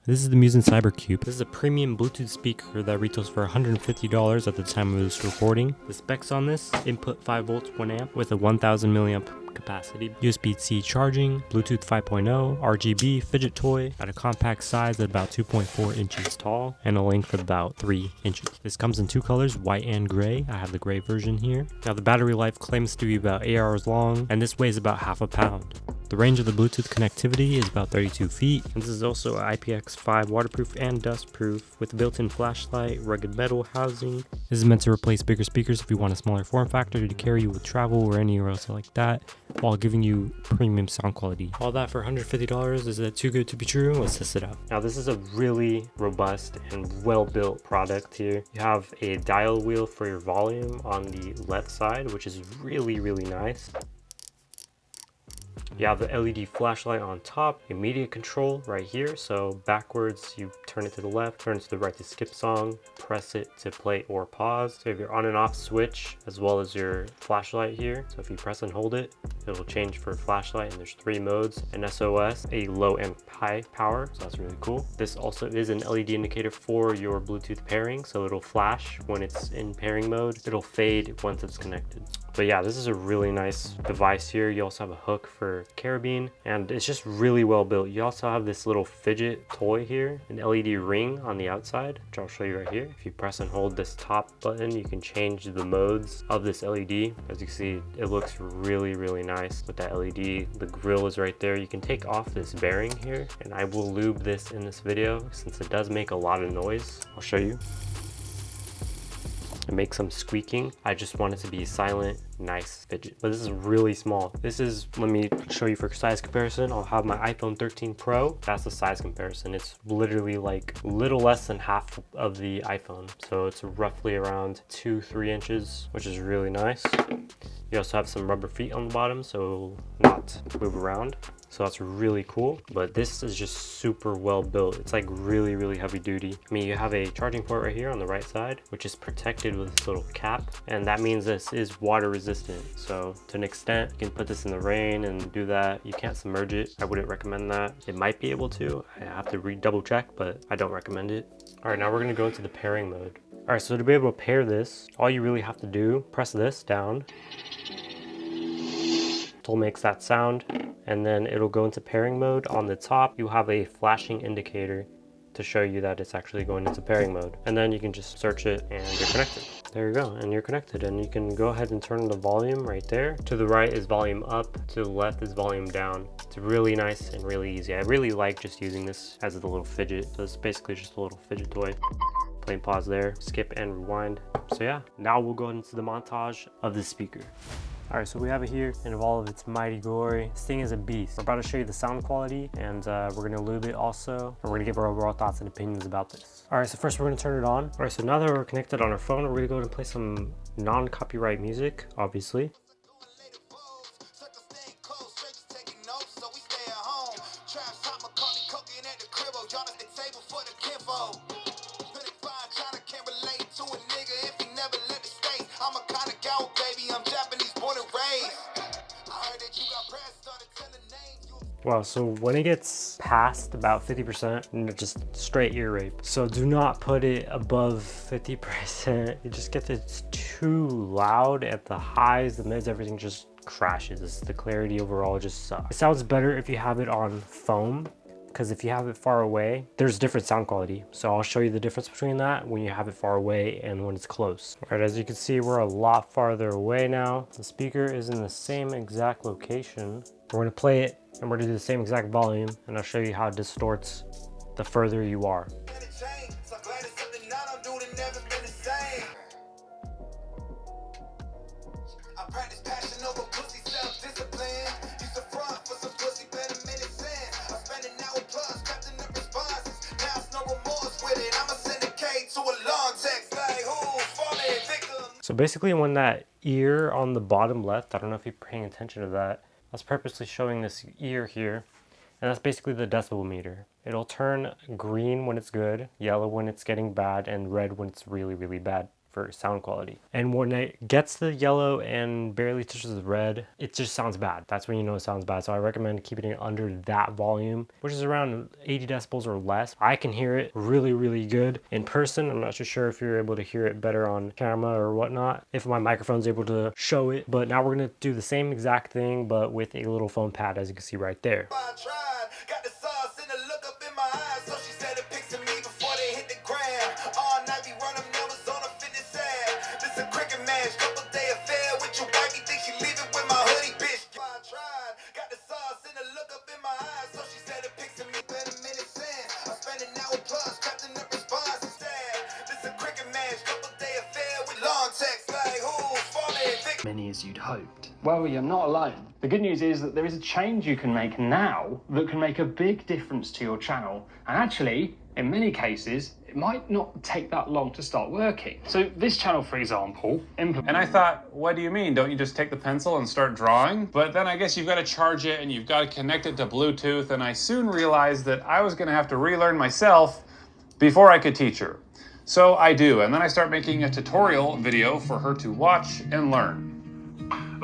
This is the Muzen CyberCube. This is a premium Bluetooth speaker that retails for $150 at the time of this recording. The specs on this: input 5 volts 1 amp with a 1000 milliamp capacity, USB-C charging, Bluetooth 5.0, RGB fidget toy at a compact size at about 2.4 inches tall and a length of about 3 inches. This comes in two colors, white and gray. I have the gray version here. Now the battery life claims to be about 8 hours long, and this weighs about half a pound. The range of the Bluetooth connectivity is about 32 feet, and this is also IPX5 waterproof and dustproof with a built-in flashlight, rugged metal housing. This is meant to replace bigger speakers if you want a smaller form factor to carry you with travel or anywhere else like that, while giving you premium sound quality. All that for $150, is that too good to be true? Let's test it out. Now this is a really robust and well-built product here. You have a dial wheel for your volume on the left side, which is really nice. You have the LED flashlight on top, a media control right here. So backwards, you turn it to the left, turn it to the right to skip song, press it to play or pause. So you have your on and off switch, as well as your flashlight here. So if you press and hold it, it'll change for flashlight, and there's 3 modes, an SOS, a low and high power. So that's really cool. This also is an LED indicator for your Bluetooth pairing. So it'll flash when it's in pairing mode. It'll fade once it's connected. But yeah, this is a really nice device here. You also have a hook for carabine, and it's just really well built. You also have this little fidget toy here, an LED ring on the outside, which I'll show you right here. If you press and hold this top button, you can change the modes of this LED. As you can see, it looks really nice with that LED. The grill is right there. You can take off this bearing here, and I will lube this in this video since it does make a lot of noise. I'll show you. It makes some squeaking. I just want it to be silent, nice fidget. But this is really small. This is, let me show you for size comparison. I'll have my iPhone 13 Pro. That's the size comparison. It's literally like a little less than half of the iPhone. So it's roughly around 2-3 inches, which is really nice. You also have some rubber feet on the bottom, so it will not move around. So that's really cool, but this is just super well built. It's like really heavy duty. I mean, you have a charging port right here on the right side, which is protected with this little cap, and that means this is water resistant. So to an extent, you can put this in the rain and do that. You can't submerge it. I wouldn't recommend that. It might be able to. I have to double check, but I don't recommend it. All right, now we're gonna go into the pairing mode. All right, so to be able to pair this, all you really have to do, press this down until it makes that sound, and then it'll go into pairing mode. On the top, you have a flashing indicator to show you that it's actually going into pairing mode. And then you can just search it and you're connected. There you go, and you're connected. And you can go ahead and turn the volume right there. To the right is volume up, to the left is volume down. It's really nice and really easy. I really like just using this as a little fidget. So it's basically just a little fidget toy. Play and pause there, skip and rewind. So yeah, now we'll go into the montage of this speaker. All right, so we have it here in all of its mighty glory. This thing is a beast. We're about to show you the sound quality, and we're gonna lube it also. And we're gonna give our overall thoughts and opinions about this. All right, so first we're gonna turn it on. All right, so now that we're connected on our phone, we're gonna go and play some non-copyright music, obviously. Wow, so when it gets past about 50%, just straight ear rape. So do not put it above 50%. It just gets too loud at the highs, the mids, everything just crashes. The clarity overall just sucks. It sounds better if you have it on foam, because if you have it far away, there's different sound quality. So I'll show you the difference between that when you have it far away and when it's close. All right, as you can see, we're a lot farther away now. The speaker is in the same exact location. We're gonna play it and we're gonna do the same exact volume, and I'll show you how it distorts the further you are. So basically when that ear on the bottom left, I don't know if you're paying attention to that, that's purposely showing this ear here, and that's basically the decibel meter. It'll turn green when it's good, yellow when it's getting bad, and red when it's really bad. for sound quality. And when it gets the yellow and barely touches the red, it just sounds bad. That's when you know it sounds bad. So I recommend keeping it under that volume, which is around 80 decibels or less. I can hear it really, really good in person. I'm not too sure if you're able to hear it better on camera or whatnot, if my microphone's able to show it. But now we're gonna do the same exact thing, but with a little foam pad, as you can see right there. Many as you'd hoped. Well, you're not alone. The good news is that there is a change you can make now that can make a big difference to your channel. And actually, in many cases, it might not take that long to start working. So this channel, for example, And I thought, what do you mean? Don't you just take the pencil and start drawing? But then I guess you've got to charge it and you've got to connect it to Bluetooth. And I soon realized that I was going to have to relearn myself before I could teach her. So I do, and then I start making a tutorial video for her to watch and learn.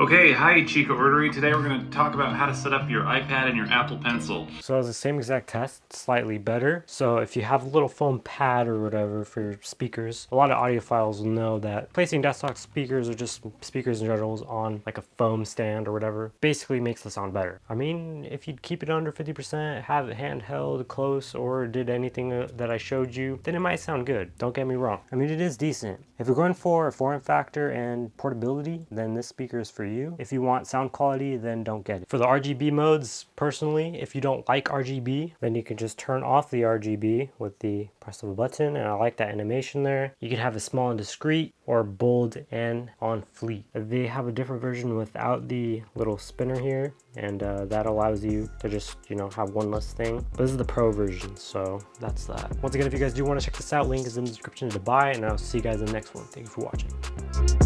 Okay, hi Chica Ordery. Today we're going to talk about how to set up your iPad and your Apple Pencil. So it's the same exact test, slightly better. So if you have a little foam pad or whatever for your speakers, a lot of audiophiles will know that placing desktop speakers or just speakers in general on like a foam stand or whatever basically makes the sound better. I mean, if you'd keep it under 50%, have it handheld, close, or did anything that I showed you, then it might sound good. Don't get me wrong. I mean, it is decent. If you're going for a form factor and portability, then this speaker is for you. If you want sound quality, then don't get it. For the RGB modes, personally, if you don't like RGB, then you can just turn off the RGB with the press of a button, and I like that animation there. You can have it small and discreet, or bold and on fleet. They have a different version without the little spinner here, and that allows you to just, you know, have one less thing. But this is the pro version, so that's that. Once again, if you guys do want to check this out, link is in the description to buy, and I'll see you guys in the next one. Thank you for watching.